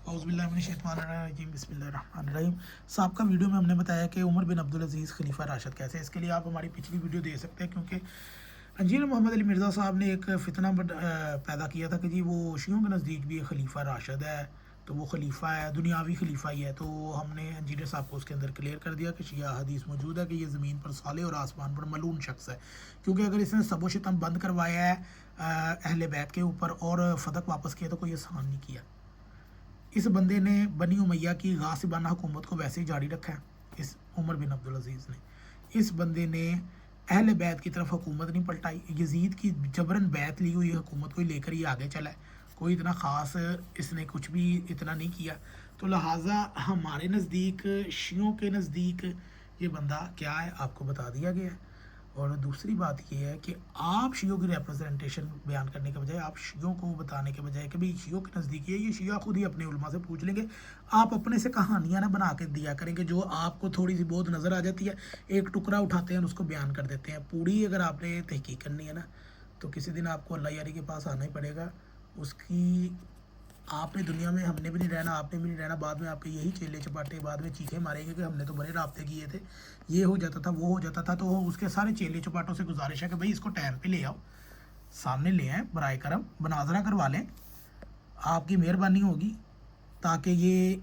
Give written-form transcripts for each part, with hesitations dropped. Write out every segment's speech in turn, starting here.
औज़ुबिल्लाहिमिनश्शैतानिर्रजीम बिस्मिल्लाहिर्रहमानिर्रहीम। सबका वीडियो में हमने बताया कि उमर बिन अब्दुल अजीज़ खलीफा राशिद कैसे, इसके लिए आप हमारी पिछली वीडियो देख सकते हैं, क्योंकि इंजीनियर मोहम्मद अली मिर्ज़ा साहब ने एक फितना पैदा किया था कि जी वो शियों के नज़दीक भी एक खलीफा राशिद है, तो वो खलीफा है, दुनियावी खलीफा ही है। तो हमने इंजीनियर साहब को उसके अंदर क्लियर कर दिया कि शिया हदीस मौजूद है कि ये ज़मीन पर साले और आसमान पर मलून शख्स है, क्योंकि अगर इसने सबो शितम बंद करवाया है अहले बैत के ऊपर और फदक वापस किया तो कोई एहसान नहीं किया। इस बंदे ने बनी उमैया की गासिबाना हुकूमत को वैसे ही जारी रखा है। इस उमर बिन अब्दुल अजीज़ ने, इस बंदे ने अहले बैत की तरफ हुकूमत नहीं पलटाई, यजीद की जबरन बैत ली हुई हुकूमत को लेकर ही आगे चला है। कोई इतना ख़ास इसने कुछ भी इतना नहीं किया। तो लिहाजा हमारे नज़दीक, शियों के नज़दीक ये बंदा क्या है आपको बता दिया गया है। और दूसरी बात ये है कि आप शियों की रिप्रेजेंटेशन बयान करने के बजाय, आप शियों को बताने के बजाय कि भाई शियों के नज़दीक ये शिया खुद ही अपने उलमा से पूछ लेंगे। आप अपने से कहानियाँ ना बना के दिया करेंगे जो आपको थोड़ी सी बहुत नज़र आ जाती है, एक टुकड़ा उठाते हैं और उसको बयान कर देते हैं। पूरी अगर आपने तहकीक करनी है ना, तो किसी दिन आपको अल्लाह यारी के पास आना ही पड़ेगा। उसकी आपने दुनिया में, हमने भी नहीं रहना, आपने भी नहीं रहना। बाद में आपके यही चेले चपाटे बाद में चीखें मारेंगे कि हमने तो बड़े राब्ते किए थे, ये हो जाता था, वो हो जाता था। तो उसके सारे चेले चपाटों से गुजारिश है कि भाई इसको टाइम पे ले आओ, सामने ले आए, बराए करम मुनाजरा करवा लें, आपकी मेहरबानी होगी, ताकि ये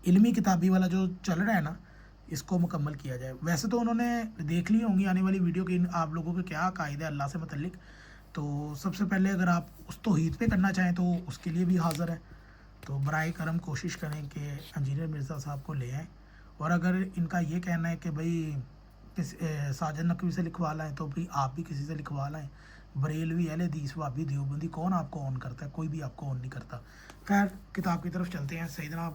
इल्मी किताबी वाला जो चल रहा है ना, इसको मुकम्मल किया जाए। वैसे तो उन्होंने देख ली होंगी आने वाली वीडियो के आप लोगों के क्या कायदे अल्लाह से मुतल्लिक। तो सबसे पहले अगर आप उस तौहीद पे करना चाहें तो उसके लिए भी हाज़िर है। तो बराए करम कोशिश करें कि इंजीनियर मिर्ज़ा साहब को ले आएँ। और अगर इनका ये कहना है कि भाई साजद नकवी से लिखवा लाएँ, तो भाई आप भी किसी से लिखवा लाएँ। बरेलवी, अहले हदीस, वहाबी, देवबंदी, कौन आपको ऑन करता है? कोई भी आपको ऑन नहीं करता। खैर किताब की तरफ चलते हैं। सैयदना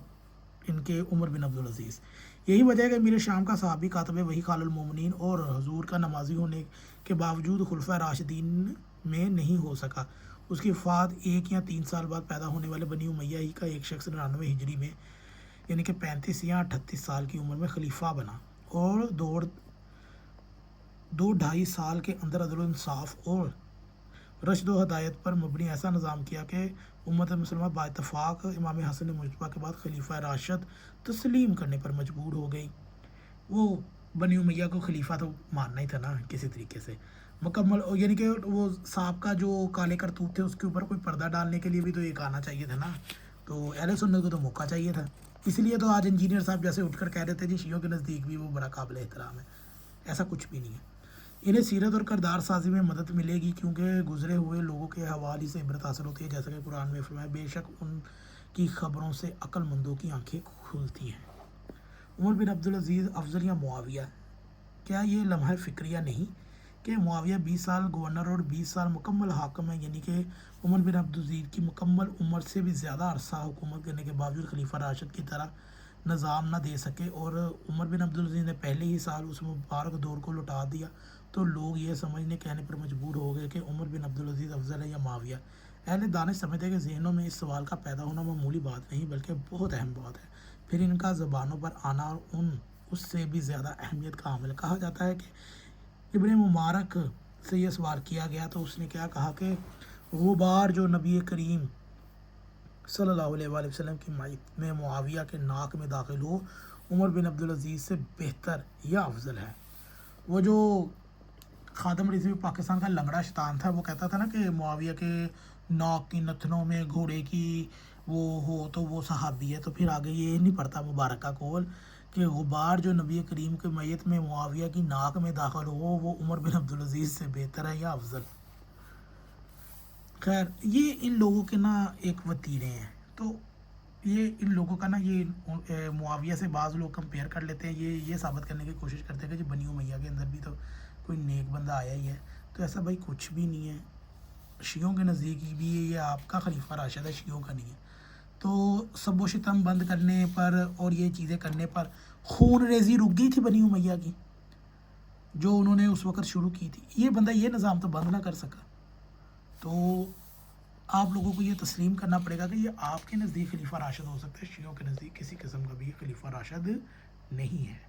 इनके उमर बिन अब्दुल अजीज़, यही वजह है कि मेरे शाम का सहाबी, कातिब वही, खालुल मोमिनीन और हजूर का नमाजी होने के बावजूद खुलफा राशिदीन में नहीं हो सका। उसकी वफ़ात 1 या 3 साल बाद पैदा होने वाले बनी उमैया ही का एक शख्स 99 हिजरी में, यानी कि 35 या 38 साल की उम्र में खलीफा बना और दो ढाई साल के अंदर अदल इंसाफ और रशद व हदायत पर मबनी ऐसा निज़ाम किया कि उम्मत मुसलमा बाइत्तफ़ाक़ इमाम हसन मुजतबा के बाद खलीफा राशिद तस्लीम करने पर मजबूर हो गई। वो बनी उमैया को खलीफा तो मानना ही था ना किसी तरीके से मुकम्मल, यानी कि वो सांप का जो काले करतूत थे उसके ऊपर कोई पर्दा डालने के लिए भी तो एक आना चाहिए था ना। तो अहले सुन्नत को तो मौका चाहिए था। इसलिए तो आज इंजीनियर साहब जैसे उठकर कह रहे थे जी शियों के नज़दीक भी वो बड़ा काबिल एहतराम है। ऐसा कुछ भी नहीं है। इन्हें सीरत और किरदार साजी में मदद मिलेगी, क्योंकि गुजरे हुए लोगों के हवाले से इबरत हासिल होती है। जैसा कि कुरान में फरमाया, बेशक उनकी ख़बरों से अक्लमंदों की आंखें खुलती हैं। उमर बिन अब्दुल अजीज़ अफजल या मुआविया, क्या ये लम्हा फ़िक्रिया नहीं कि मुआविया 20 साल गवर्नर और 20 साल मुकम्मल हाकम है, यानी कि उमर बिन अब्दुल अजीज़ की मुकम्मल उम्र से भी ज़्यादा अरसा हुकूमत करने के बावजूद खलीफा राशिद की तरह निज़ाम ना दे सके, और उमर बिन अब्दुल अजीज़ ने पहले ही साल उस मुबारक दौर को लौटा दिया। तो लोग ये समझने कहने पर मजबूर हो गए कि उमर बिन अब्दुल अजीज़ अफजल है या मुआविया। अहले दानिश समझते हैं कि जहनों में इस सवाल का पैदा होना मामूली बात नहीं बल्कि बहुत अहम बात है। फिर इनका ज़बानों पर आना और उससे भी ज़्यादा अहमियत का हामिल। कहा जाता है कि इब्ने मुबारक से ये सवाल किया गया तो उसने क्या कहा कि गुबार जो नबी करीम सल्लल्लाहु अलैहि वसल्लम की मैयत में मुआविया के नाक में दाखिल हो, उमर बिन अब्दुल अजीज़ से बेहतर या अफजल है। वो जो खादम रिजवी पाकिस्तान का लंगड़ा शैतान था, वो कहता था ना कि मुआविया के नाक की नथनों में घोड़े की वो हो तो वो सहाबी है। तो फिर आगे ये नहीं पड़ता मुबारक का कौल कि गुबार जो नबी करीम के मैयत में मुआविया की नाक में दाखिल हो वो उमर बिन अब्दुल अजीज़ से बेहतर है या अफजल। खैर ये इन लोगों के ना एक वतीरे हैं। तो ये इन लोगों का ना ये मुआविया से बाज़ लोग कंपेयर कर लेते हैं, ये साबित करने की कोशिश करते हैं कि जो बनी उमैया के अंदर भी तो कोई नेक बंदा आया ही है। तो ऐसा भाई कुछ भी नहीं है। शियों के नज़दीक भी ये आपका खलीफा राशिद है, शियों का नहीं है। तो सबो शितम बंद करने पर और ये चीज़ें करने पर खून रेज़ी रुक गई थी बनी उमैया की, जो उन्होंने उस वक़्त शुरू की थी। ये बंदा ये निज़ाम तो बंद ना कर सका। तो आप लोगों को ये तस्लीम करना पड़ेगा कि ये आपके नज़दीक खलीफा राशिद हो सकता है, शियों के नज़दीक किसी किस्म का भी खलीफा राशिद नहीं है।